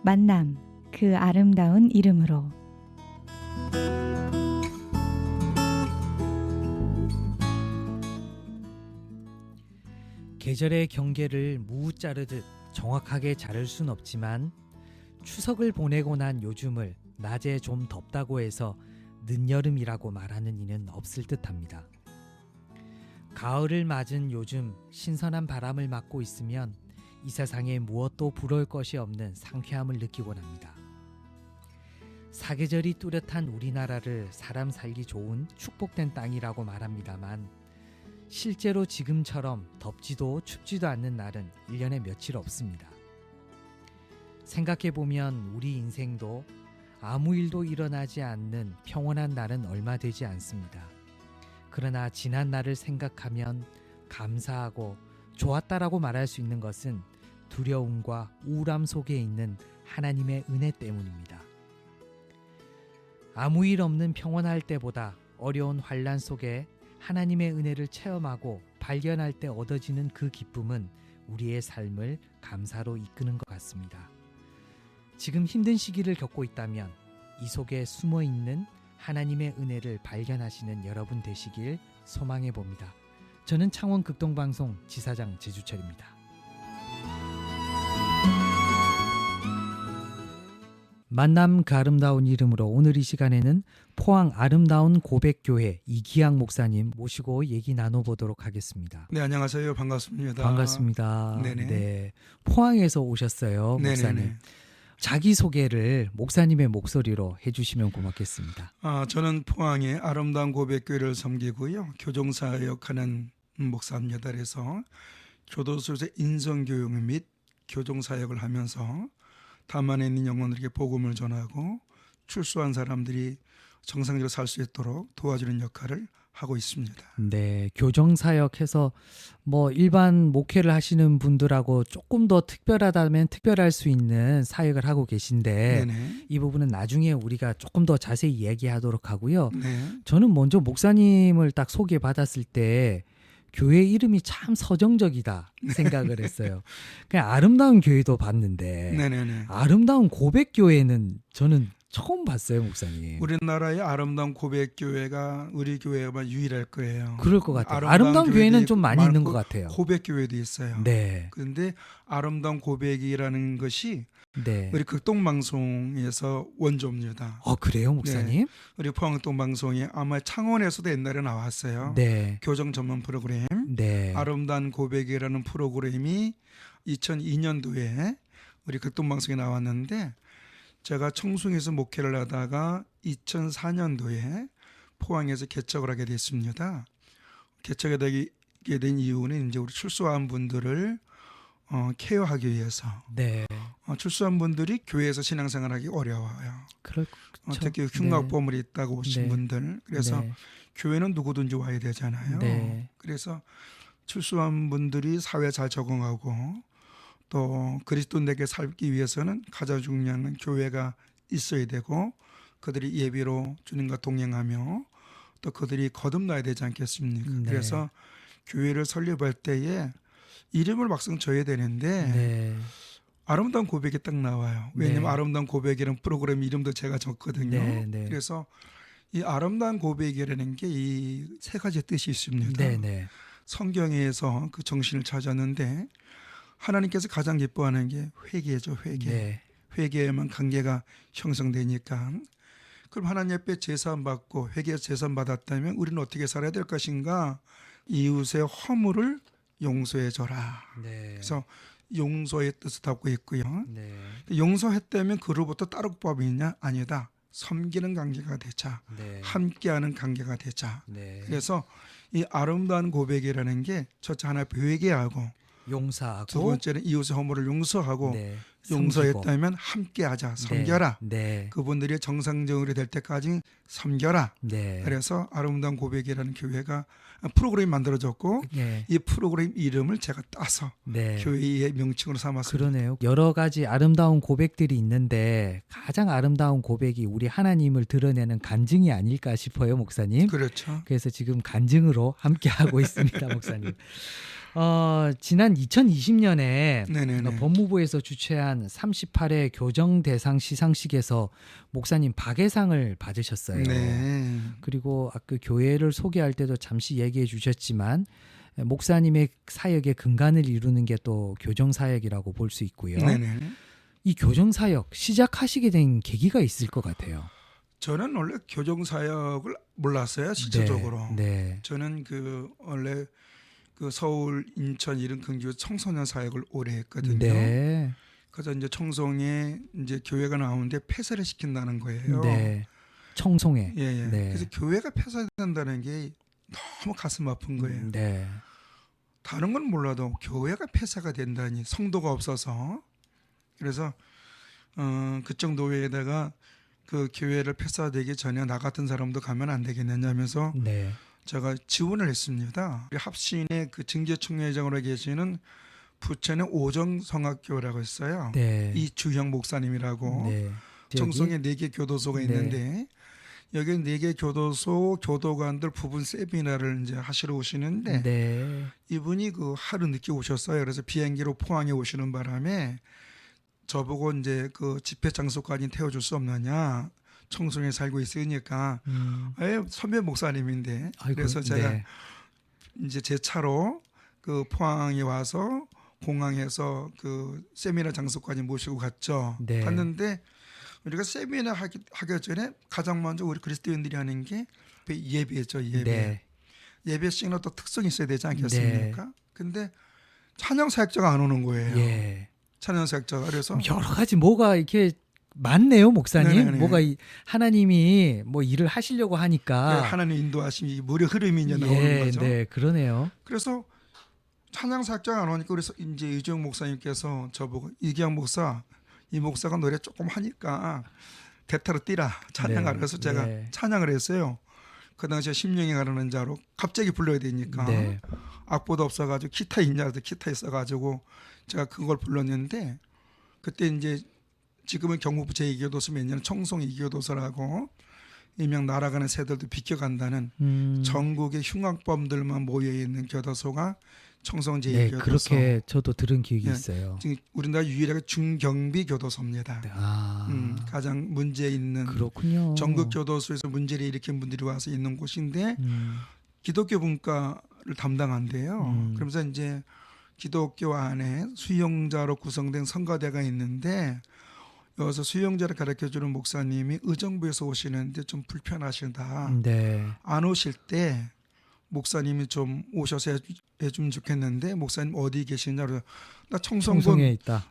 만남, 그 아름다운 이름으로. 계절의 경계를 무 자르듯 정확하게 자를 순 없지만 추석을 보내고 난 요즘을 낮에 좀 덥다고 해서 늦여름이라고 말하는 이는 없을 듯합니다. 가을을 맞은 요즘 신선한 바람을 맞고 있으면 이 세상에 무엇도 부러울 것이 없는 상쾌함을 느끼곤 합니다. 사계절이 뚜렷한 우리나라를 사람 살기 좋은 축복된 땅이라고 말합니다만 실제로 지금처럼 덥지도 춥지도 않는 날은 1년에 며칠 없습니다. 생각해보면 우리 인생도 아무 일도 일어나지 않는 평온한 날은 얼마 되지 않습니다. 그러나 지난 날을 생각하면 감사하고 좋았다라고 말할 수 있는 것은 두려움과 우울함 속에 있는 하나님의 은혜 때문입니다. 아무 일 없는 평온할 때보다 어려운 환난 속에 하나님의 은혜를 체험하고 발견할 때 얻어지는 그 기쁨은 우리의 삶을 감사로 이끄는 것 같습니다. 지금 힘든 시기를 겪고 있다면 이 속에 숨어 있는 하나님의 은혜를 발견하시는 여러분 되시길 소망해 봅니다. 저는 창원 극동방송 지사장 제주철입니다. 만남 그 아름다운 이름으로 오늘 이 시간에는 포항 아름다운 고백교회 이기양 목사님 모시고 얘기 나눠보도록 하겠습니다. 네, 안녕하세요. 반갑습니다. 반갑습니다. 네네. 네, 포항에서 오셨어요, 목사님. 네네네. 자기소개를 목사님의 목소리로 해주시면 고맙겠습니다. 저는 포항의 아름다운 고백교회를 섬기고요. 교종사역하는 목사입니다. 그래서 교도소에서 인성교육 및 교종사역을 하면서 담안에 있는 영혼들에게 복음을 전하고 출소한 사람들이 정상적으로 살 수 있도록 도와주는 역할을 하고 있습니다. 네, 교정사역해서 뭐 일반 목회를 하시는 분들하고 조금 더 특별하다면 특별할 수 있는 사역을 하고 계신데 네네. 이 부분은 나중에 우리가 조금 더 자세히 이야기하도록 하고요. 네. 저는 먼저 목사님을 딱 소개받았을 때 교회 이름이 참 서정적이다 생각을 했어요. 그냥 아름다운 교회도 봤는데 네네네. 아름다운 고백교회는 저는 처음 봤어요, 목사님. 우리나라의 아름다운 고백교회가 우리 교회가 유일할 거예요. 그럴 것 같아요. 아름다운 교회는 좀 많이 있는 것 같아요. 고백교회도 있어요. 네, 그런데 아름다운 고백이라는 것이 네. 우리 극동방송에서 원조입니다. 그래요, 목사님? 우리 포항극동방송이 아마 창원에서도 옛날에 나왔어요. 네, 교정 전문 프로그램 네, 아름다운 고백이라는 프로그램이 2002년도에 우리 극동방송에 나왔는데 제가 청송에서 목회를 하다가 2004년도에 포항에서 개척을 하게 됐습니다. 개척이 되게 된 이유는 이제 우리 출소한 분들을 케어하기 위해서. 네. 출소한 분들이 교회에서 신앙생활하기 어려워요. 그렇죠. 특히 흉악범을 있다고 오신 네. 분들. 그래서 네. 교회는 누구든지 와야 되잖아요. 네. 그래서 출소한 분들이 사회에 잘 적응하고 또 그리스도인에게 살기 위해서는 가장 중요한 건 교회가 있어야 되고 그들이 예비로 주님과 동행하며 또 그들이 거듭나야 되지 않겠습니까? 네. 그래서 교회를 설립할 때에 이름을 막상 줘야 되는데 네. 아름다운 고백이 딱 나와요. 왜냐하면 네. 아름다운 고백이라는 프로그램 이름도 제가 줬거든요. 네, 네. 그래서 이 아름다운 고백이라는 게 이 세 가지 뜻이 있습니다. 네, 네. 성경에서 그 정신을 찾았는데 하나님께서 가장 기뻐하는 게 회개죠. 회개. 네. 회개에만 관계가 형성되니까. 그럼 하나님 앞에 제사함 받고 회개에서 제사함 받았다면 우리는 어떻게 살아야 될 것인가? 이웃의 허물을 용서해 줘라. 네. 그래서 용서의 뜻을 담고 있고요. 네. 용서했다면 그로부터 따를 법이 있냐? 아니다. 섬기는 관계가 되자. 네. 함께하는 관계가 되자. 네. 그래서 이 아름다운 고백이라는 게 첫째 하나 회개하고 용서하고 두 번째는 이웃의 허물을 용서하고 네. 용서했다면 함께하자. 섬겨라. 네. 그분들이 정상적으로 될 때까지 섬겨라. 네. 그래서 아름다운 고백이라는 교회가 프로그램이 만들어졌고 네. 이 프로그램 이름을 제가 따서 네. 교회의 명칭으로 삼았습니다. 그러네요. 여러 가지 아름다운 고백들이 있는데 가장 아름다운 고백이 우리 하나님을 드러내는 간증이 아닐까 싶어요, 목사님. 그렇죠. 그래서 지금 간증으로 함께 하고 있습니다, 목사님. 지난 2020년에 네네네. 법무부에서 주최한 지난 38회 교정 대상 시상식에서 목사님 박애상을 받으셨어요. 네. 그리고 아까 교회를 소개할 때도 잠시 얘기해 주셨지만 목사님의 사역의 근간을 이루는 게 또 교정 사역이라고 볼 수 있고요. 네네. 이 교정 사역 시작하시게 된 계기가 있을 것 같아요. 저는 원래 교정 사역을 몰랐어요, 실질적으로. 네. 저는 원래 서울, 인천 이런 근교 청소년 사역을 오래 했거든요. 네. 그래서 이제 청송에 이제 교회가 나오는데 폐쇄를 시킨다는 거예요. 네. 청송에. 예, 예. 네. 그래서 교회가 폐쇄된다는 게 너무 가슴 아픈 거예요. 네. 다른 건 몰라도 교회가 폐쇄가 된다니, 성도가 없어서. 그래서 그 정도에다가 그 교회를 폐쇄되기 전에 나 같은 사람도 가면 안 되겠느냐면서 네. 제가 지원을 했습니다. 우리 합신의 그 징계총회장으로 계시는 부천의 오정성악교라고 있어요. 네. 이주형 목사님이라고 네. 청송에 4개 교도소가 네. 있는데 여기 4개 교도소 교도관들 부분 세미나를 이제 하시러 오시는데 네. 이분이 하루 늦게 오셨어요. 그래서 비행기로 포항에 오시는 바람에 저보고 이제 집회 장소까지 태워줄 수 없느냐. 청송에 살고 있으니까 선배 목사님인데 아이고, 그래서 제가 네. 이제 제 차로 포항에 와서 공항에서 세미나 장소까지 모시고 갔죠. 네. 갔는데 우리가 세미나 하기 전에 가장 먼저 우리 그리스도인들이 하는 게 예배죠. 예배. 네. 예배 시간은 또 특성이 있어야 되지 않겠습니까? 근데 찬양 사역자가 안 오는 거예요. 예. 찬양 사역자가. 그래서 여러 가지 뭐가 이렇게 많네요, 목사님. 네네네. 뭐가 하나님이 뭐 일을 하시려고 하니까 하나님 인도하심이 물의 흐름이 이제 예, 나오는 거죠. 네, 그러네요. 그래서 찬양 사역자가 안 오니까 그래서 이제 이주영 목사님께서 저보고 이기영 목사, 이 목사가 노래 조금 하니까 대타로 뛰라 찬양하라. 네, 그래서 제가 네. 찬양을 했어요. 그 당시에 심령이 가르는 자로 갑자기 불러야 되니까 네. 악보도 없어가지고 기타 있냐 해서 기타 있어가지고 제가 그걸 불렀는데 그때 이제 지금은 경북부 제2교도소 몇 년 청송 2교도소라고 일명 날아가는 새들도 비켜간다는 전국의 흉악범들만 모여있는 교도소가 청송 네, 제2교도소. 그렇게 저도 들은 기억이 네. 있어요. 지금 우리나라 유일하게 중경비 교도소입니다. 아, 가장 문제 있는 그렇군요. 전국 교도소에서 문제를 일으킨 분들이 와서 있는 곳인데 기독교 문과를 담당한대요. 그러면서 이제 기독교 안에 수용자로 구성된 성가대가 있는데 여기서 수용자를 가르쳐주는 목사님이 의정부에서 오시는데 좀 불편하시다. 네. 안 오실 때 목사님이 좀 오셔서 해주면 좋겠는데 목사님 어디 계시냐 그래서 나 청송에 청송군 있다.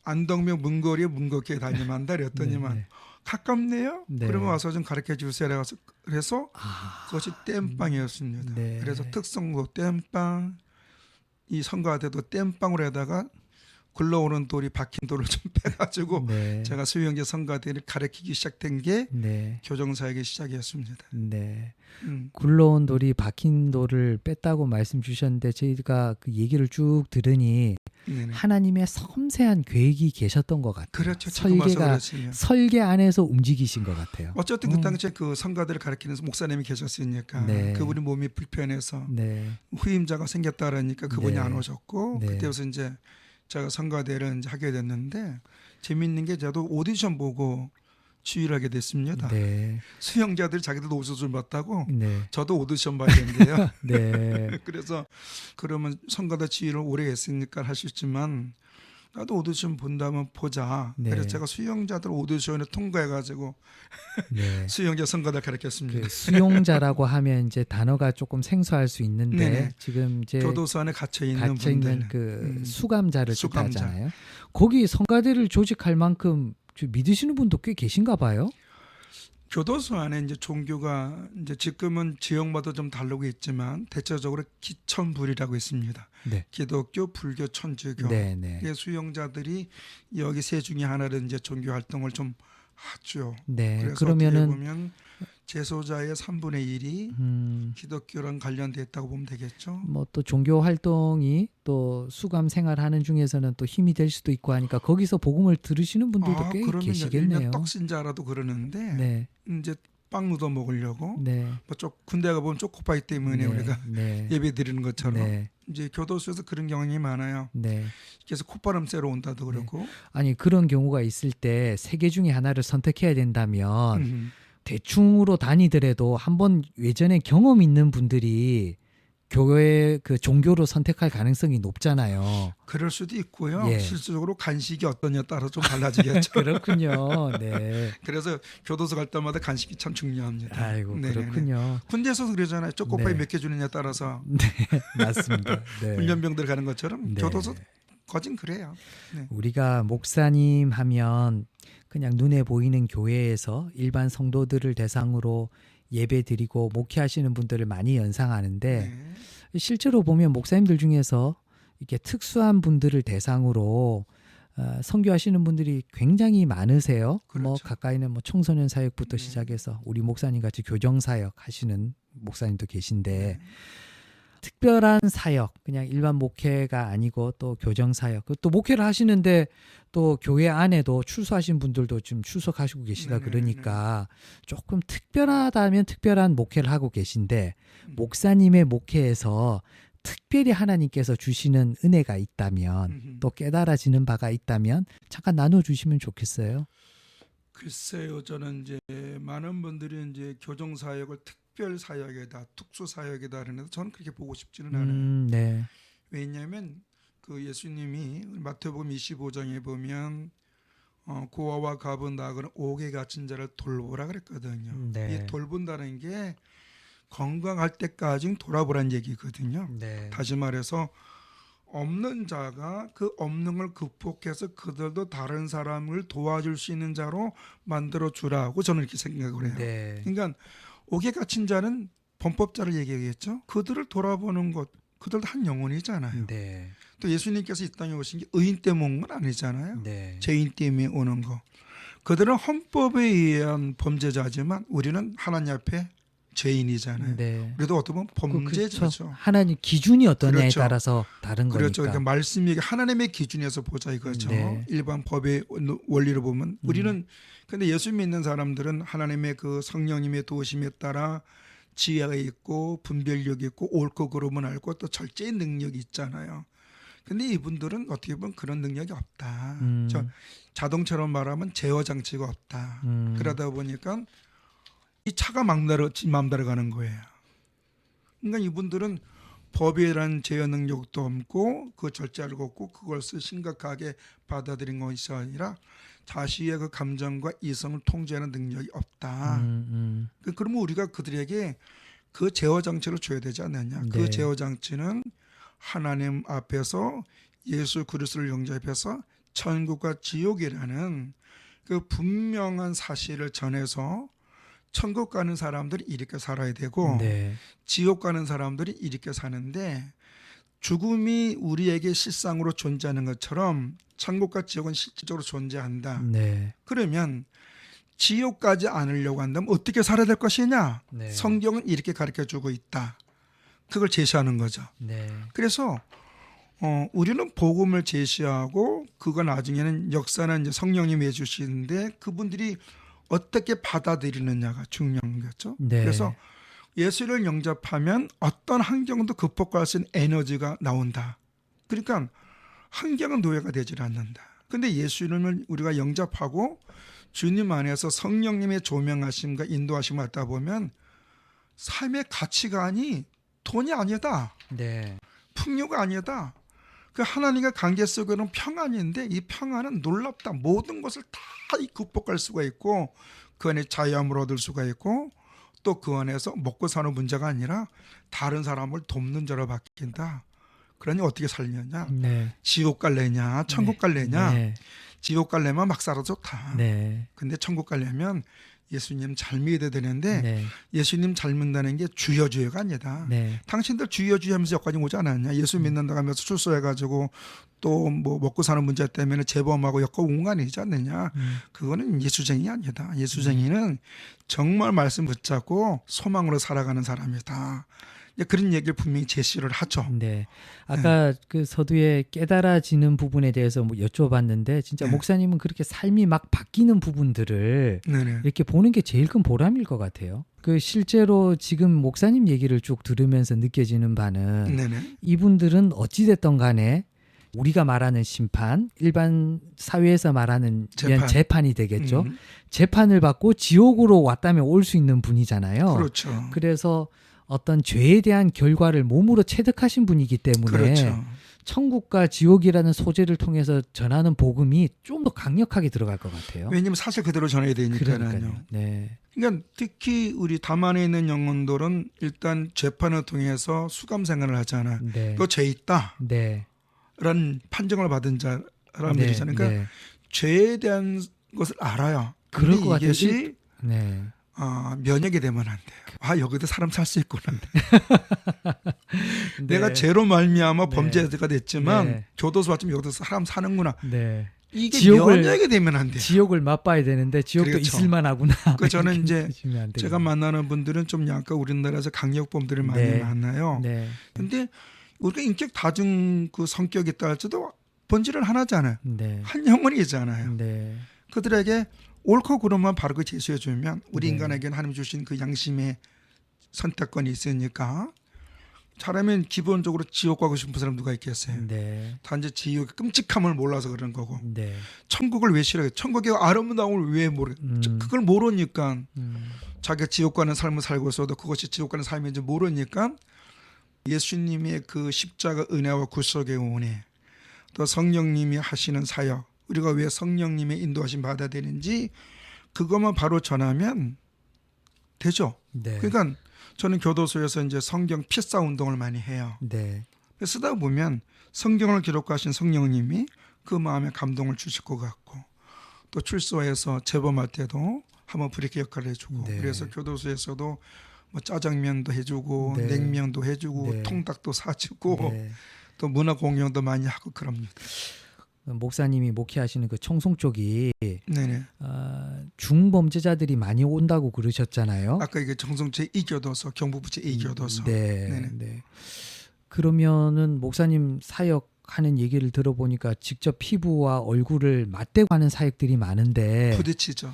안덕면 문거리에 문거리에 다니만다 그랬더니만 네, 네. 가깝네요. 네. 그러면 와서 좀 가르쳐 주세요. 그래서 아, 그것이 땜빵이었습니다. 네. 그래서 특성도 땜빵, 이 성가대도 땜빵으로 해다가 굴러오는 돌이 박힌 돌을 좀 빼가지고 네. 제가 수용자 성가대를 가르치기 시작된 게 네. 교정사역의 시작이었습니다. 네. 음. 굴러온 돌이 박힌 돌을 뺐다고 말씀 주셨는데 저희가 그 얘기를 쭉 들으니 네네. 하나님의 섬세한 계획이 계셨던 것 같아요. 그렇죠. 지금 와서 설계가 그렇습니다. 설계 안에서 움직이신 것 같아요. 어쨌든 그 당시에 그 성가대를 가르치는 목사님이 계셨으니까 네. 그분이 몸이 불편해서 네. 후임자가 생겼다 그러니까 그분이 네. 안 오셨고 네. 그때부터 이제 제가 성가대를 이제 하게 됐는데 재밌는 게 저도 오디션 보고 지휘를 하게 됐습니다. 네. 수영자들이 자기들도 오디션 봤다고 네. 저도 오디션 봐야 된대요. 네. 그래서 그러면 성가대 지휘를 오래 했으니까 할 수 있지만 나도 오디션 본다면 보자. 네. 그래서 제가 수영자들 오디션을 통과해가지고 네. 수영자 성가대 가르쳤습니다. 그 수용자라고 하면 이제 단어가 조금 생소할 수 있는데 네네. 지금 이제 교도소 안에 갇혀 있는 갇혀 있는 분들. 그 수감자를 수감자. 뜻하잖아요. 거기 성가대를 조직할 만큼 믿으시는 분도 꽤 계신가 봐요. 교도소 안에 이제 종교가 이제 지금은 지역마다 좀 다르고 있지만 대체적으로 기천불이라고 있습니다. 네. 기독교, 불교, 천주교. 네, 네. 의 수용자들이 여기 세 중에 하나를 이제 종교 활동을 좀 하죠. 네. 그래서 그러면은 어떻게 보면 제소자의 3분의 1이 기독교랑 관련돼 있다고 보면 되겠죠. 뭐 또 종교 활동이 또 수감 생활하는 중에서는 또 힘이 될 수도 있고 하니까 거기서 복음을 들으시는 분들도 꽤 그러면 계시겠네요. 떡신자라도 그러는데 네. 이제 빵 얻어 먹으려고 네. 뭐 군대 가 보면 초코파이 때문에 우리가 네. 예배 드리는 것처럼 네. 이제 교도소에서 그런 경향이 많아요. 네. 그래서 콧바람 쐬러 온다도 그렇고. 아니 그런 경우가 있을 때 세 개 중에 하나를 선택해야 된다면 음. 대충으로 다니더라도 한번 예전에 경험 있는 분들이 교회 그 종교로 선택할 가능성이 높잖아요. 그럴 수도 있고요. 예. 실질적으로 간식이 어떠냐에 따라 좀 달라지겠죠. 그렇군요. 네. 그래서 교도소 갈 때마다 간식이 참 중요합니다. 아이고 네네네. 그렇군요. 군대에서도 그러잖아요. 초코파이 네. 몇 개 주느냐에 따라서 네, 맞습니다. 네. 훈련병들 가는 것처럼 네. 교도소 거진 그래요. 네. 우리가 목사님 하면 그냥 눈에 보이는 교회에서 일반 성도들을 대상으로 예배 드리고 목회하시는 분들을 많이 연상하는데 네. 실제로 보면 목사님들 중에서 이렇게 특수한 분들을 대상으로 선교하시는 분들이 굉장히 많으세요. 그렇죠. 뭐 가까이는 뭐 청소년 사역부터 네. 시작해서 우리 목사님 같이 교정 사역 하시는 목사님도 계신데 네. 특별한 사역, 그냥 일반 목회가 아니고 또 교정 사역, 또 목회를 하시는데 또 교회 안에도 출소하신 분들도 지금 출석하시고 계시다 네네네. 그러니까 조금 특별하다면 특별한 목회를 하고 계신데 음. 목사님의 목회에서 특별히 하나님께서 주시는 은혜가 있다면 음흠. 또 깨달아지는 바가 있다면 잠깐 나눠주시면 좋겠어요. 글쎄요, 저는 이제 많은 분들이 이제 교정 사역을 특별 사역이다, 특수 사역이다 그러는데 저는 그렇게 보고 싶지는 않아요. 네. 왜냐하면 그 예수님이 마태복음 25장에 보면 고아와 갑은 나그는 옥에 갇힌 자를 돌보라 그랬거든요. 네. 이 돌본다는 게 건강할 때까지 돌아보란 얘기거든요. 네. 다시 말해서 없는 자가 그 없는 걸 극복해서 그들도 다른 사람을 도와줄 수 있는 자로 만들어 주라고 저는 이렇게 생각을 해요. 네. 그러니까 옥에 갇힌 자는 범법자를 얘기하겠죠. 그들을 돌아보는 것, 그들도 한 영혼이잖아요. 네. 또 예수님께서 이 땅에 오신 게 의인 때문에 온 건 아니잖아요. 네. 죄인 때문에 오는 거. 그들은 헌법에 의한 범죄자지만 우리는 하나님 앞에 죄인이잖아요. 네. 그래도 어떻게 보면 범죄자죠. 그렇죠. 하나님 기준이 어떠냐에 그렇죠. 따라서 다른 그렇죠. 거니까. 그러니까 말씀이 하나님의 기준에서 보자 이거죠. 네. 일반 법의 원리로 보면 우리는 근데 예수 믿는 사람들은 하나님의 그 성령님의 도우심에 따라 지혜가 있고 분별력이 있고 옳고 그름은 알고 또 절제의 능력이 있잖아요. 근데 이분들은 어떻게 보면 그런 능력이 없다. 저 자동차로 말하면 제어 장치가 없다. 그러다 보니까 이 차가 맘대로 가는 거예요. 그러니까 이분들은 법이라는 제어 능력도 없고 그 절제를 없고 그것을 심각하게 받아들인 것이 아니라 자신의 그 감정과 이성을 통제하는 능력이 없다. 그러면 우리가 그들에게 그 제어 장치를 줘야 되지 않느냐. 네. 그 제어 장치는 하나님 앞에서 예수 그리스도를 영접해서 천국과 지옥이라는 그 분명한 사실을 전해서 천국 가는 사람들이 이렇게 살아야 되고 네. 지옥 가는 사람들이 이렇게 사는데 죽음이 우리에게 실상으로 존재하는 것처럼 천국과 지옥은 실질적으로 존재한다. 네. 그러면 지옥 가지 않으려고 한다면 어떻게 살아야 될 것이냐? 네. 성경은 이렇게 가르쳐주고 있다. 그걸 제시하는 거죠. 네. 그래서 우리는 복음을 제시하고 그거 나중에는 역사는 이제 성령님이 해주시는데 그분들이 어떻게 받아들이느냐가 중요한 거죠. 네. 그래서 예수를 영접하면 어떤 환경도 극복할 수 있는 에너지가 나온다. 그러니까 환경은 노예가 되질 않는다. 근데 예수님을 우리가 영접하고 주님 안에서 성령님의 조명하심과 인도하심을 받다 보면 삶의 가치관이 돈이 아니다. 네. 풍요가 아니다. 그 하나님과 관계 속에는 평안인데 이 평안은 놀랍다. 모든 것을 다 극복할 수가 있고 그 안에 자유함을 얻을 수가 있고 또 그 안에서 먹고 사는 문제가 아니라 다른 사람을 돕는 자로 바뀐다. 그러니 어떻게 살려냐? 네. 지옥 갈래냐? 천국 갈래냐? 네. 지옥 갈래면 막 살아도 좋다. 네. 근데 천국 가려면 예수님 잘 믿어야 되는데 네. 예수님 잘 믿는다는 게 주여주여가 아니다. 네. 당신들 주여주여 하면서 여기까지 오지 않았냐. 예수 믿는다 하면서 출소해가지고 또 뭐 먹고 사는 문제 때문에 재범하고 여기까지 온 거 아니지 않느냐. 그거는 예수쟁이 아니다. 예수쟁이는 정말 말씀 붙잡고 소망으로 살아가는 사람이다. 이제 그런 얘기를 분명히 제시를 하죠. 네. 아까 그 서두에 깨달아지는 부분에 대해서 뭐 여쭤봤는데 진짜 네. 목사님은 그렇게 삶이 막 바뀌는 부분들을 네네. 이렇게 보는 게 제일 큰 보람일 것 같아요. 그 실제로 지금 목사님 얘기를 쭉 들으면서 느껴지는 바는 네네. 이분들은 어찌됐든 간에 우리가 말하는 심판, 일반 사회에서 말하는 재판. 재판이 되겠죠. 음, 재판을 받고 지옥으로 왔다면 올 수 있는 분이잖아요. 그렇죠. 그래서 어떤 죄에 대한 결과를 몸으로 체득하신 분이기 때문에 그렇죠. 천국과 지옥이라는 소재를 통해서 전하는 복음이 좀 더 강력하게 들어갈 것 같아요. 왜냐면 사실 그대로 전해야 되니까요. 그러니까요. 네. 그러니까 특히 우리 담안에 있는 영혼들은 일단 재판을 통해서 수감 생활을 하잖아요. 네. 너 죄 있다. 네. 라는 판정을 받은 사람들이잖아요. 그러니까 네. 죄에 대한 것을 알아요. 그럴 근데 것 같아요. 이것이 네. 면역이 되면 안 돼요. 아, 여기도 사람 살 수 있구나. 네. 내가 죄로 말미암아 네. 범죄가 됐지만 네. 교도소 왔지만 여기도 사람 사는구나. 네. 이게 지옥을- 면역이 되면 안 돼요. 지옥을 맛봐야 되는데 지옥도 그렇죠. 있을만하구나. 그 저는 이렇게 이제 느끼시면 안 제가 되겠네요. 만나는 분들은 좀 약간 우리나라에서 강력범들을 많이 네. 만나요. 네. 근데 우리가 인격 다중 그 성격이 있다 할지도 본질은 하나잖아요. 네. 한 영혼이잖아요. 네. 그들에게 옳고 그름만 바르게 제시해 주면 우리 네. 인간에게는 하나님 주신 그 양심의 선택권이 있으니까 사람은 기본적으로 지옥 가고 싶은 사람 누가 있겠어요. 네. 단지 지옥의 끔찍함을 몰라서 그런 거고 네. 천국을 왜 싫어해요? 천국의 아름다움을 왜 모르? 그걸 모르니까 자기가 지옥 가는 삶을 살고 있어도 그것이 지옥 가는 삶인지 모르니까 예수님의 그 십자가 은혜와 구속의 은혜 또 성령님이 하시는 사역 우리가 왜 성령님의 인도하심 받아야 되는지 그것만 바로 전하면 되죠. 네. 그러니까 저는 교도소에서 이제 성경 필사 운동을 많이 해요. 네. 쓰다 보면 성경을 기록하신 성령님이 그 마음에 감동을 주실 것 같고 또 출소해서 재범할 때도 한번 브레이크 역할을 해주고 네. 그래서 교도소에서도 뭐 짜장면도 해주고 네. 냉면도 해주고 네. 통닭도 사주고 네. 또 문화 공연도 많이 하고 그럽니다. 목사님이 목회하시는 그 청송 쪽이 네네. 중범죄자들이 많이 온다고 그러셨잖아요. 아까 이게 정성제 2교도소 경북부 제2교도소. 네. 네네. 네. 그러면은 목사님 사역하는 얘기를 들어보니까 직접 피부와 얼굴을 맞대고 하는 사역들이 많은데 부딪히죠.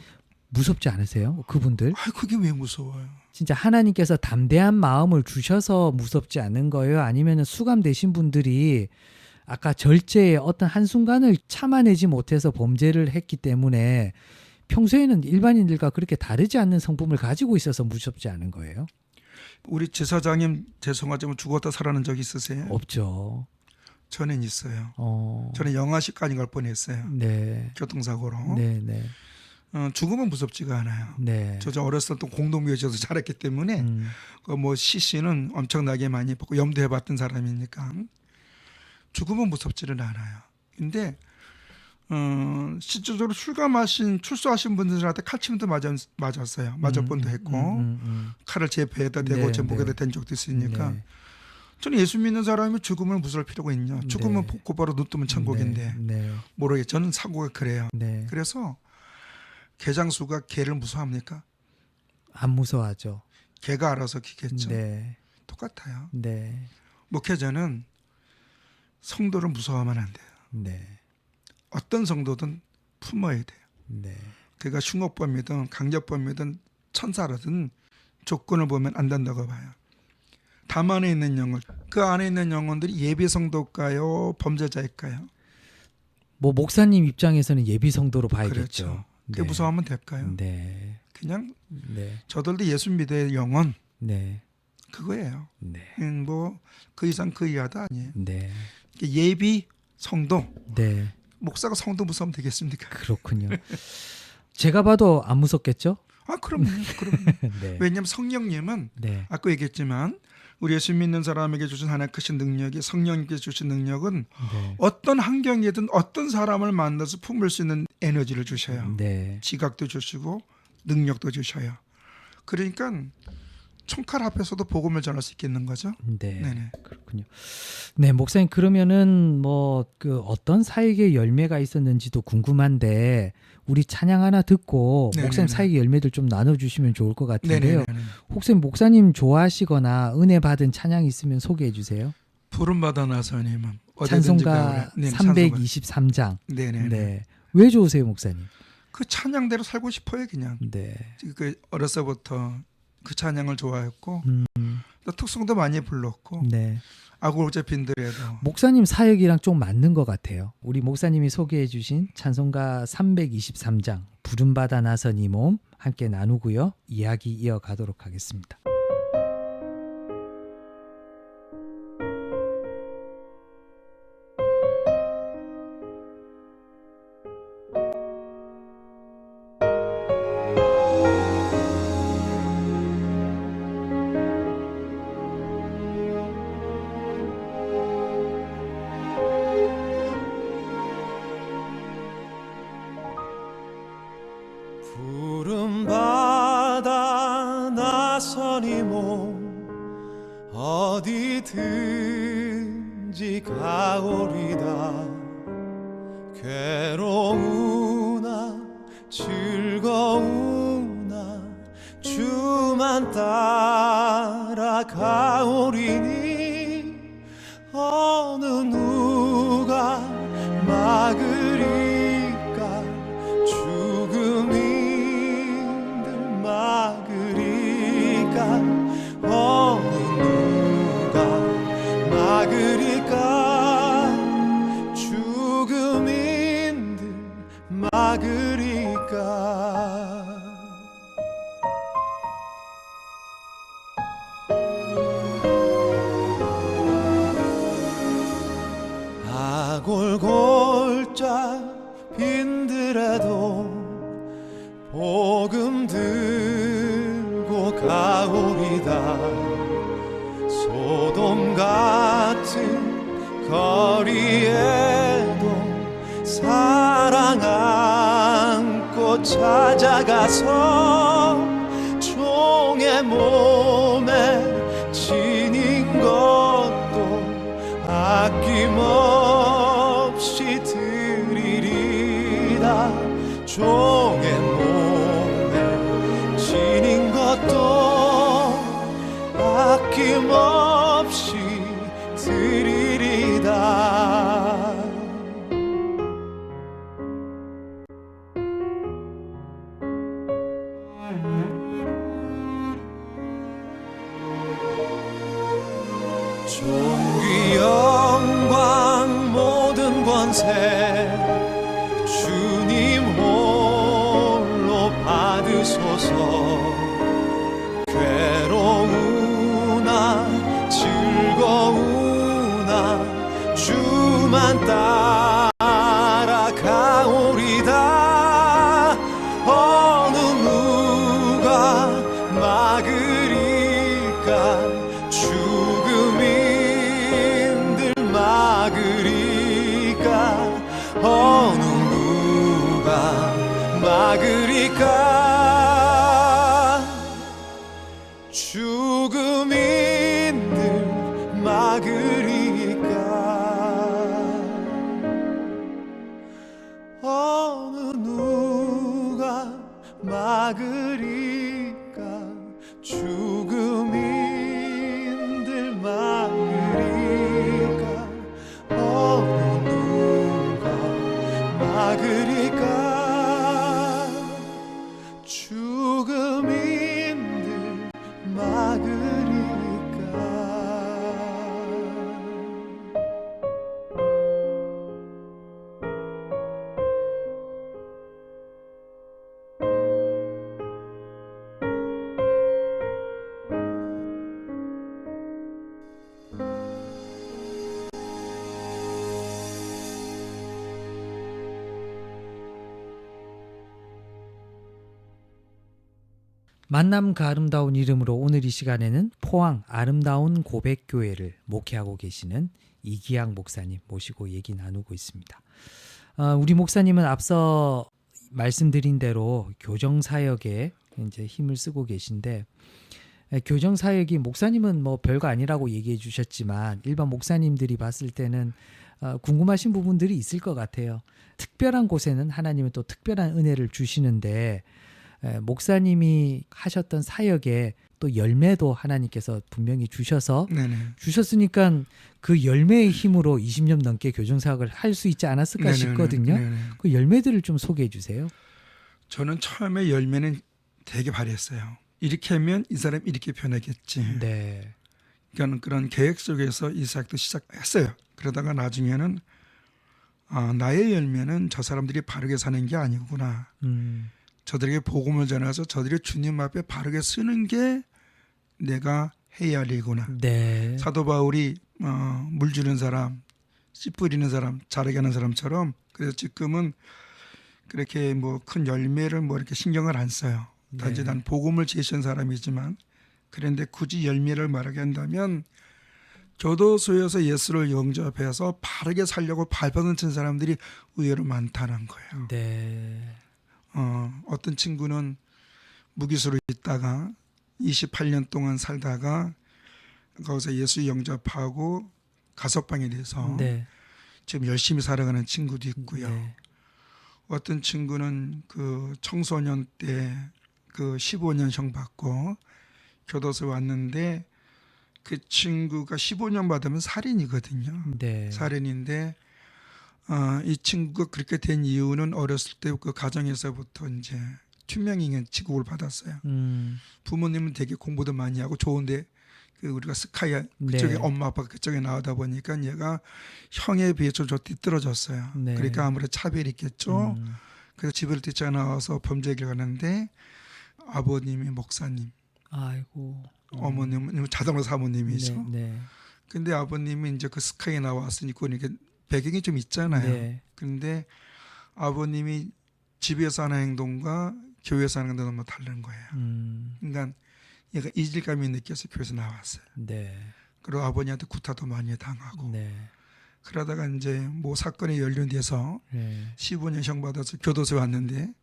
무섭지 않으세요? 그분들? 아, 그게 왜 무서워요? 진짜 하나님께서 담대한 마음을 주셔서 무섭지 않은 거예요? 아니면 수감되신 분들이 아까 절제의 어떤 한순간을 참아내지 못해서 범죄를 했기 때문에 평소에는 일반인들과 그렇게 다르지 않는 성품을 가지고 있어서 무섭지 않은 거예요? 우리 제사장님 죄송하지만 죽었다 살아난 적 있으세요? 없죠. 저는 있어요. 어. 저는 영아실까지 갈 뻔했어요. 네. 교통사고로. 네, 네. 죽으면 무섭지가 않아요. 네. 저 어렸을 때 공동묘지에서 자랐기 때문에 그 시신은 엄청나게 많이 받고 염두해봤던 사람이니까 죽으면 무섭지는 않아요. 근데 실질적으로 출소하신 분들한테 칼침도 맞았어요. 맞을 뻔도 했고 칼을 제 배에다 대고 네, 제 목에다 네. 댄 적도 있으니까 네. 저는 예수 믿는 사람이 죽음을 무서울 필요가 있냐? 죽으면 네. 곧바로 눈 뜨면 천국인데 네. 모르겠. 저는 사고가 그래요. 네. 그래서 개장수가 개를 무서워합니까? 안 무서워하죠. 개가 알아서 기겠죠. 네. 똑같아요. 네. 목회자는 성도를 무서워하면 안 돼요. 네. 어떤 성도든 품어야 돼요. 네. 그가 흉악범이든 강력범이든 천사라든 조건을 보면 안 된다고 봐요. 담 안에 있는 영혼, 그 안에 있는 영혼들이 예비 성도일까요? 범죄자일까요? 뭐 목사님 입장에서는 예비 성도로 봐야겠죠. 그렇죠. 그게 무서워하면 될까요? 네. 그냥 네. 저들도 예수 믿의 영혼 네. 그거예요. 네. 뭐 그 이상 그 이하도 아니에요. 네. 예비 성도. 네. 목사가 성도 무서우면 되겠습니까? 그렇군요. 제가 봐도 안 무섭겠죠? 아, 그럼요. 네. 왜냐하면 성령님은 네. 아까 얘기했지만 우리 예수 믿는 사람에게 주신 하나님 크신 능력이 성령님께 주신 능력은 네. 어떤 환경이든 어떤 사람을 만나서 품을 수 있는 에너지를 주셔요. 네. 지각도 주시고 능력도 주셔요. 그러니까 총칼 앞에서도 복음을 전할 수 있겠는 거죠. 네. 네네. 그렇군요. 네, 목사님 그러면은 뭐 그 어떤 사역의 열매가 있었는지도 궁금한데 우리 찬양 하나 듣고 네네네. 목사님 사역의 열매들 좀 나눠주시면 좋을 것 같은데요. 네네네. 혹시 목사님 좋아하시거나 은혜 받은 찬양 있으면 소개해 주세요. 부름받아 나서님은 찬송가 네, 323장. 네네. 네, 왜 좋으세요, 목사님? 그 찬양대로 살고 싶어요, 그냥. 네, 그 어려서부터 그 찬양을 좋아했고 음, 또 특송도 많이 불렀고 네. 아구울제 빈들에도 목사님 사역이랑 좀 맞는 것 같아요. 우리 목사님이 소개해 주신 찬송가 323장 부름받아 나선 이 몸 함께 나누고요. 이야기 이어가도록 하겠습니다. 부름받아 나선 이 몸 어디든지 가오리다. 괴로우나 즐거우나 주만 따라가오리니 어느 누가 막으리까. 죽음이 막으리까. 어느 누가 막으리까. 죽음인들 막으리까. 아골골짝 빈들에도 복음 들고 가오리다. 소돔 같은 거리에도 사랑 안고 찾아가서 종의 몸에 지닌 것도 아낌없이 드리리다. 종의 몸에 지닌 것도 아낌없이 드리리다. 존귀 영광 모든 권세 주님 홀로 받으소서. 괴로우나 즐거우나 주만 따라가오리다. 어느 누가 막으리까. 죽음인들 막으리까. 어느 누가 막으리까. 죽음인들 막으리까. 어느 누가 막으리까. 죽음인들 막으리까. 어느 누가 막으리까. 죽음인들 막으리까. 만남 그 아름다운 이름으로 오늘 이 시간에는 포항 아름다운 고백교회를 목회하고 계시는 이기양 목사님 모시고 얘기 나누고 있습니다. 우리 목사님은 앞서 말씀드린 대로 교정사역에 이제 힘을 쓰고 계신데 교정 사역이 목사님은 뭐 별거 아니라고 얘기해 주셨지만 일반 목사님들이 봤을 때는 궁금하신 부분들이 있을 것 같아요. 특별한 곳에는 하나님은 또 특별한 은혜를 주시는데 목사님이 하셨던 사역에 또 열매도 하나님께서 분명히 주셔서 네네. 주셨으니까 그 열매의 힘으로 20년 넘게 교정 사역을 할 수 있지 않았을까 네네네. 싶거든요. 네네. 그 열매들을 좀 소개해 주세요. 저는 처음에 열매는 되게 발휘했어요. 이렇게 하면 이 사람 이렇게 변하겠지. 네. 그러니까 그런 계획 속에서 이 사역도 시작했어요. 그러다가 나중에는 나의 열매는 저 사람들이 바르게 사는 게 아니구나. 저들에게 복음을 전해서 저들이 주님 앞에 바르게 쓰는 게 내가 해야 할 일이구나. 네. 사도 바울이 물 주는 사람, 씨 뿌리는 사람, 자라게 하는 사람처럼 그래서 지금은 그렇게 뭐 큰 열매를 뭐 이렇게 신경을 안 써요. 단지 네. 난 복음을 제시한 사람이지만 그런데 굳이 열매를 말하게 한다면 교도소에서 예수를 영접해서 바르게 살려고 발버둥 친 사람들이 의외로 많다는 거예요. 네. 어떤 친구는 무기수로 있다가 28년 동안 살다가 거기서 예수 영접하고 가석방이 돼서 네. 지금 열심히 살아가는 친구도 있고요. 네. 어떤 친구는 그 청소년 때 그 15년 받고 교도소에 왔는데 그 친구가 15년 받으면 살인이거든요. 네. 살인인데 이 친구가 그렇게 된 이유는 어렸을 때 그 가정에서부터 이제 투명인간 취급을 받았어요. 부모님은 되게 공부도 많이 하고 좋은데 그 우리가 스카이 그쪽에 네. 엄마 아빠가 그쪽에 나오다 보니까 얘가 형에 비해서 좀 뒤떨어졌어요. 네. 그러니까 아무래도 차별이 있겠죠. 음. 그래서 집을 뛰쳐나와서 범죄를 가는데 아버님이 목사님, 아이고. 어머님은 자동차 사모님이죠. 네. 네. 근데 아버님이 이제 그 스카이에 나왔으니까 그러니까 배경이 좀 있잖아요. 네. 그런데 아버님이 집에서 하는 행동과 교회에서 하는 행동은 너무 다른 거예요. 그러니까 얘가 이질감이 느껴서 교회에서 나왔어요. 네. 그리고 아버님한테 구타도 많이 당하고 네. 그러다가 이제 뭐 사건에 연루돼서 네. 15년 받아서 교도소에 왔는데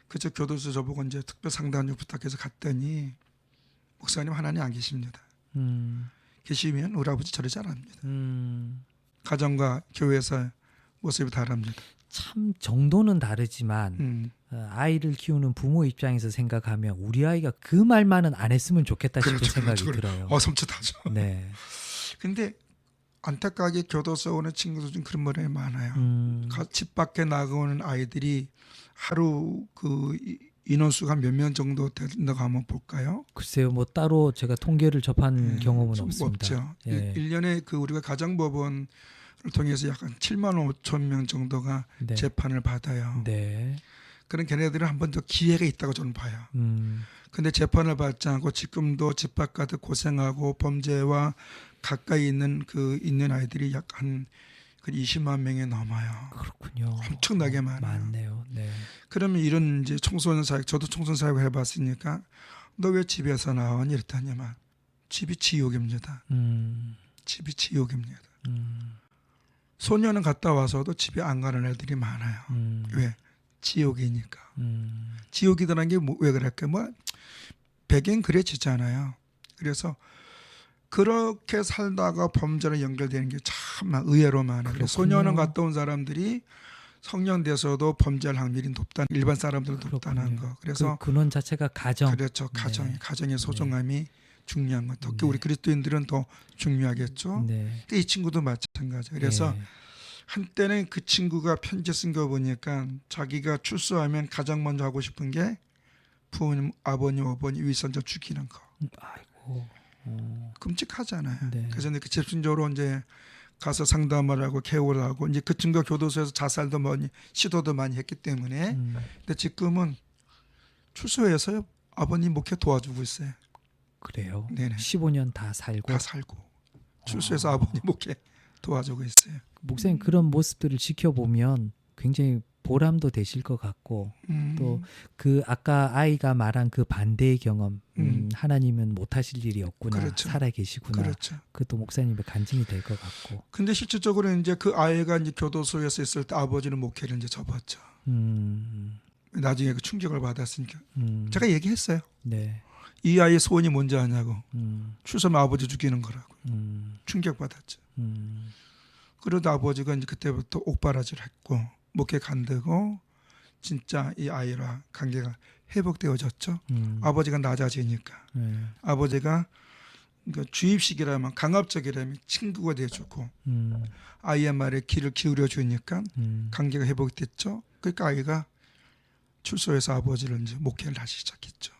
그저 교도소 저보고 이제 특별 상담을 부탁해서 갔더니 목사님 하나님 안 계십니다. 계시면 우리 아버지 저를 잘합니다. 가정과 교회에서 모습이 다릅니다. 참 정도는 다르지만 아이를 키우는 부모 입장에서 생각하면 우리 아이가 그 말만은 안 했으면 좋겠다 싶은 그렇죠, 생각이 그렇죠. 들어요. 섬찟하죠. 네. 근데 안타깝게 교도소 오는 친구들 좀 그런 머리가 많아요. 집 밖에 나가오는 아이들이 하루 그 인원수가 몇 명 정도 된다고 한번 볼까요? 글쎄요, 뭐 따로 제가 통계를 접한 경험은 좀 없습니다. 없죠. 예. 1년에 그 우리가 가정법원을 통해서 약간 7만 5천 명 정도가 네. 재판을 받아요. 네. 그런 걔네들은 한 번 더 기회가 있다고 저는 봐요. 근데 재판을 받지 않고 지금도 집 바깥에 고생하고 범죄와 가까이 있는 아이들이 약 한 20만 명이 넘어요. 그렇군요. 엄청나게 많아요. 많네요. 네. 그러면 이런 이제 청소년 사역, 저도 청소년 사역을 해봤으니까 너 왜 집에서 나오니 이랬더니만 집이 지옥입니다. 집이 지옥입니다. 소년은 갔다 와서도 집에 안 가는 애들이 많아요. 왜? 지옥이니까. 지옥이라는 게 왜 그럴까? 뭐 배경 그려지잖아요. 그래서 그렇게 살다가 범죄로 연결되는 게 참 의외로 많아요. 그렇군요. 소년원 갔다 온 사람들이 성령 돼서도 범죄할 확률이 높다는 일반 사람들 높다는 그렇군요. 거. 그래서 그 근원 자체가 가정. 그렇죠. 가정의 소중함이 중요한 것. 특히 네. 우리 그리스도인들은 더 중요하겠죠. 네. 근데 이 친구도 마찬가지. 그래서 네. 한때는 그 친구가 편지 쓴 거 보니까 자기가 출소하면 가장 먼저 하고 싶은 게 부모님, 아버님, 어머니 위선자 죽이는 거. 아이고. 끔찍하잖아요. 네. 그래서 이제 집중적으로 이제 가서 상담을 하고 케어를 하고 이제 그 친구가 교도소에서 자살도 많이 시도도 많이 했기 때문에 근데 지금은 출소해서 아버님 목회 도와주고 있어요. 그래요. 네네. 15년 다 살고. 다 살고 출소해서 아버님 목회 도와주고 있어요. 목사님 그런 모습들을 지켜보면 굉장히 보람도 되실 것 같고 또 그 아까 아이가 말한 그 반대의 경험 하나님은 못하실 일이 없구나 그렇죠. 살아 계시구나 그렇죠. 그것도 목사님의 간증이 될 것 같고 근데 실질적으로 이제 그 아이가 이제 교도소에서 있을 때 아버지는 목회를 이제 접었죠. 나중에 그 충격을 받았으니까 제가 얘기했어요. 네. 이 아이의 소원이 뭔지 아냐고. 추수하면 아버지 죽이는 거라고. 충격받았죠. 그러다 아버지가 이제 그때부터 옥바라지를 했고 목회 간다고 진짜 이 아이와 관계가 회복되어졌죠. 아버지가 낮아지니까 아버지가 그러니까 주입식이라면 강압적이라면 친구가 돼주고 아이의 말에 귀를 기울여 주니까 관계가 회복됐죠. 그러니까 아이가 출소해서 아버지를 이제 목회를 다시 시작했죠.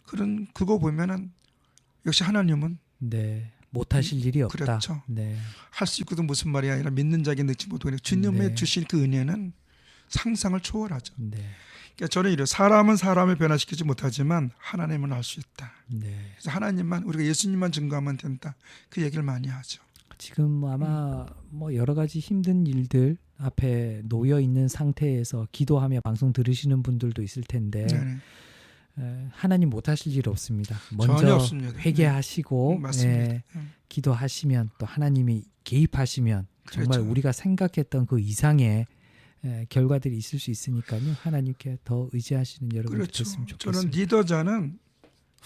그런 그거 보면은 역시 하나님은 네. 못하실 일이 없다. 그렇죠. 네. 할 수 있거든 무슨 말이 아니라 믿는 자에게 늦지 못하고 주님의 네. 주신 그 은혜는 상상을 초월하죠. 네. 그러니까 저는 이래 사람은 사람을 변화시키지 못하지만 하나님은 할 수 있다. 네. 그래서 하나님만 우리가 예수님만 증거하면 된다. 그 얘기를 많이 하죠. 지금 아마 뭐 여러 가지 힘든 일들 앞에 놓여 있는 상태에서 기도하며 방송 들으시는 분들도 있을 텐데 네네. 하나님 못하실 일 없습니다. 전혀 먼저 없습니다. 회개하시고 맞습니다. 기도하시면 또 하나님이 개입하시면 정말 그렇죠. 우리가 생각했던 그 이상의 결과들이 있을 수 있으니까요. 하나님께 더 의지하시는 여러분 그렇죠. 됐으면 저는 좋겠습니다. 리더자는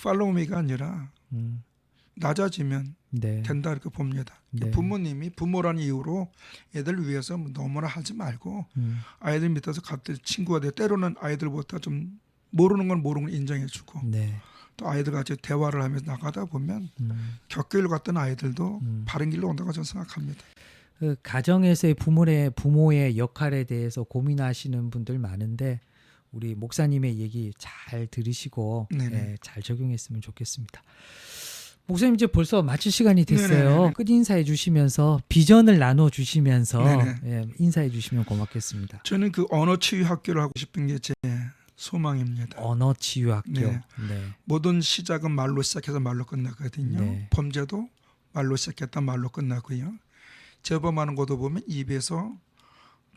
팔로우미가 아니라 음, 낮아지면 네. 된다 이렇게 봅니다. 네. 부모님이 부모라는 이유로 애들 위해서 너무나 하지 말고 아이들 밑에서 갑자기 친구가 돼 때로는 아이들보다 좀 모르는 건 모르는 걸 인정해주고 네. 또 아이들 같이 대화를 하면서 나가다 보면 격교를 갔던 아이들도 바른 길로 온다고 저는 생각합니다. 그 가정에서의 부모의 역할에 대해서 고민하시는 분들 많은데 우리 목사님의 얘기 잘 들으시고 네네. 잘 적용했으면 좋겠습니다. 목사님 이제 벌써 마칠 시간이 됐어요. 네네네. 끝 인사해 주시면서 비전을 나눠 주시면서 네네. 인사해 주시면 고맙겠습니다. 저는 그 언어 치유 학교를 하고 싶은 게 제 소망입니다. 언어 치유 학교. 네. 네. 모든 시작은 말로 시작해서 말로 끝나거든요. 네. 범죄도 말로 시작했다 말로 끝나고요. 재범하는 것도 보면 입에서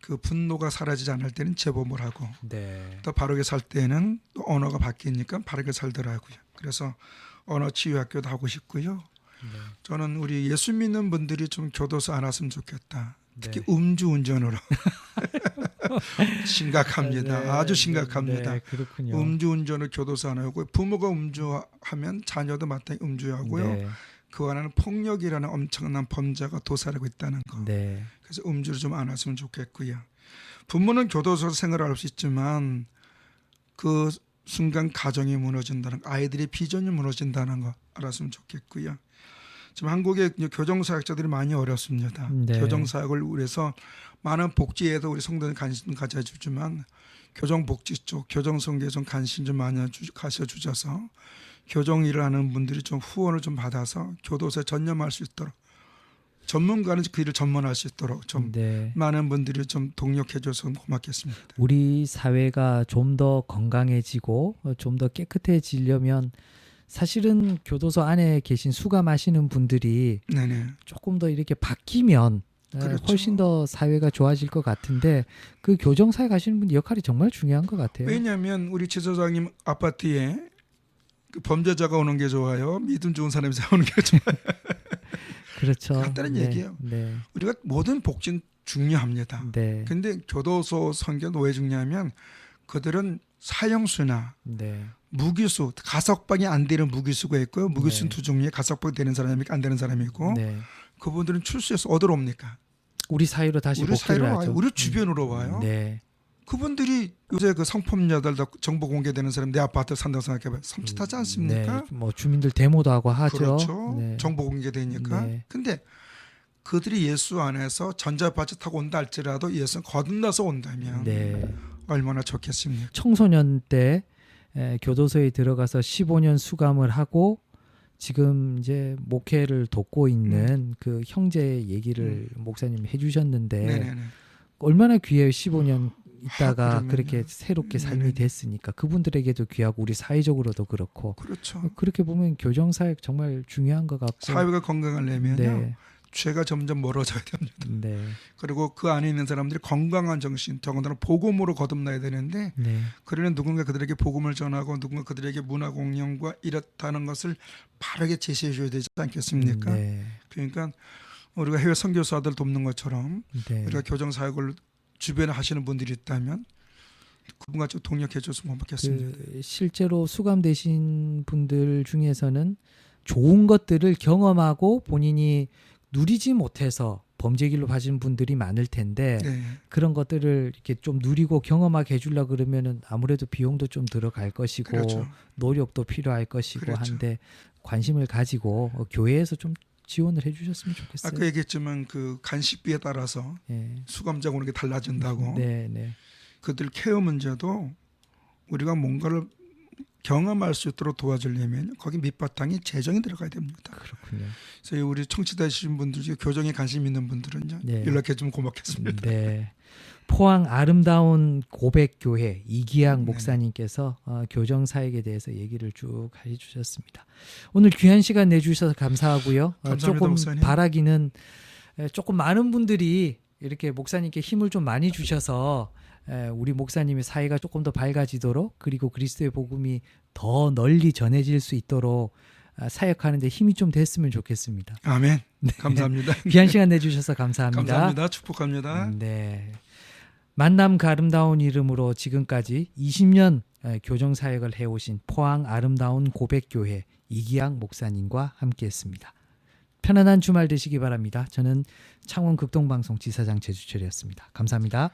그 분노가 사라지지 않을 때는 재범을 하고 네. 또 바르게 살 때는 또 언어가 바뀌니까 바르게 살더라고요. 그래서 언어 치유 학교도 하고 싶고요. 네. 저는 우리 예수 믿는 분들이 좀 교도소 안 왔으면 좋겠다. 특히 네. 음주운전으로 심각합니다. 네, 아주 네, 심각합니다. 네, 그렇군요. 음주운전을 교도소 안 하고 부모가 음주하면 자녀도 마땅히 음주하고요. 네. 그 안에는 폭력이라는 엄청난 범죄가 도사리고 있다는 거. 네. 그래서 음주를 좀 안 했으면 좋겠고요. 부모는 교도소에서 생활을 할 수 있지만 그 순간 가정이 무너진다는 거, 아이들의 비전이 무너진다는 거 알았으면 좋겠고요. 지금 한국의 교정사역자들이 많이 어렵습니다. 네. 교정사역을 위해서 많은 복지에도 우리 성도들 관심 가져주지만 교정복지 쪽, 교정성계에 좀 관심 좀 많이 가져주셔서 교정 일을 하는 분들이 좀 후원을 좀 받아서 교도소에 전념할 수 있도록 전문가는 그 일을 전문할 수 있도록 좀 네. 많은 분들이 좀 동력해 줘서 고맙겠습니다. 우리 사회가 좀 더 건강해지고 좀 더 깨끗해지려면 사실은 교도소 안에 계신 수감하시는 분들이 네네. 조금 더 이렇게 바뀌면 그렇죠. 훨씬 더 사회가 좋아질 것 같은데 그 교정사에 가시는 분 역할이 정말 중요한 것 같아요. 왜냐하면 우리 지소장님 아파트에 그 범죄자가 오는 게 좋아요? 믿음 좋은 사람이 오는 게 좋아요? 그렇죠. 간단한 얘기예요. 네. 우리가 모든 복지는 중요합니다. 네. 근데 교도소 선교는 왜 중요하면 그들은 사형수나 네. 무기수, 가석방이 안 되는 무기수가 있고요. 무기수는 네. 두 종류에 가석방 되는 사람이 안 되는 사람이 있고 네. 그분들은 출소해서 어디로 옵니까? 우리 사회로 다시 우리 복귀를 사회로 하죠. 와요. 우리 주변으로 와요. 네. 그분들이 요새 그 성폭력들 정보 공개되는 사람 내 아파트 산다고 생각해봐요. 섬찟하지 않습니까? 네. 뭐 주민들 데모도 하고 하죠. 그렇죠. 네. 정보 공개되니까. 네. 근데 그들이 예수 안에서 전자바지 타고 온다 할지라도 예수는 거듭나서 온다면 네. 얼마나 좋겠습니까? 청소년 때 교도소에 들어가서 15년 수감을 하고 지금 이제 목회를 돕고 있는 그 형제의 얘기를 목사님이 해주셨는데 네네네. 얼마나 귀해요. 15년 있다가 그러면요. 그렇게 새롭게 삶이 네네. 됐으니까 그분들에게도 귀하고 우리 사회적으로도 그렇고 그렇죠. 그렇게 보면 교정사역 정말 중요한 것 같고 사회가 건강하려면요. 네, 죄가 점점 멀어져야 됩니다. 네, 그리고 그 안에 있는 사람들이 건강한 정신, 더군다나 복음으로 거듭나야 되는데 네, 그러면 누군가 그들에게 복음을 전하고 누군가 그들에게 문화 공연과 이렇다는 것을 바르게 제시해 줘야 되지 않겠습니까? 네, 그러니까 우리가 해외 선교사들 돕는 것처럼 네. 우리가 교정 사역을 주변에 하시는 분들이 있다면 그분과 좀 동력해 줬으면 좋겠습니다. 실제로 수감되신 분들 중에서는 좋은 것들을 경험하고 본인이 누리지 못해서 범죄 길로 빠진 분들이 많을 텐데 네. 그런 것들을 이렇게 좀 누리고 경험하게 해주려 그러면은 아무래도 비용도 좀 들어갈 것이고 그렇죠. 노력도 필요할 것이고 그렇죠. 한데 관심을 가지고 교회에서 좀 지원을 해주셨으면 좋겠어요. 아까 얘기했지만 그 간식비에 따라서 예. 수감자가 오는 게 달라진다고. 네, 네, 그들 케어 문제도 우리가 뭔가를 경험할 수 있도록 도와주려면 거기 밑바탕이 재정이 들어가야 됩니다. 그렇군요. 그래서 우리 청취자이신 분들 중에 교정에 관심 있는 분들은요. 네. 연락해 주면 고맙겠습니다. 네. 포항 아름다운 고백교회 이기양 네. 목사님께서 교정 사역에 대해서 얘기를 쭉 해주셨습니다. 오늘 귀한 시간 내주셔서 감사하고요. 감사합니다, 조금 목사님. 바라기는 조금 많은 분들이 이렇게 목사님께 힘을 좀 많이 주셔서 우리 목사님의 사회가 조금 더 밝아지도록 그리고 그리스도의 복음이 더 널리 전해질 수 있도록 사역하는 데 힘이 좀 됐으면 좋겠습니다. 아멘. 감사합니다. 귀한 시간 내주셔서 감사합니다. 감사합니다. 축복합니다. 네. 만남 그 아름다운 이름으로 지금까지 20년 교정 사역을 해오신 포항 아름다운 고백교회 이기양 목사님과 함께했습니다. 편안한 주말 되시기 바랍니다. 저는 창원 극동방송 지사장 제주철이었습니다. 감사합니다.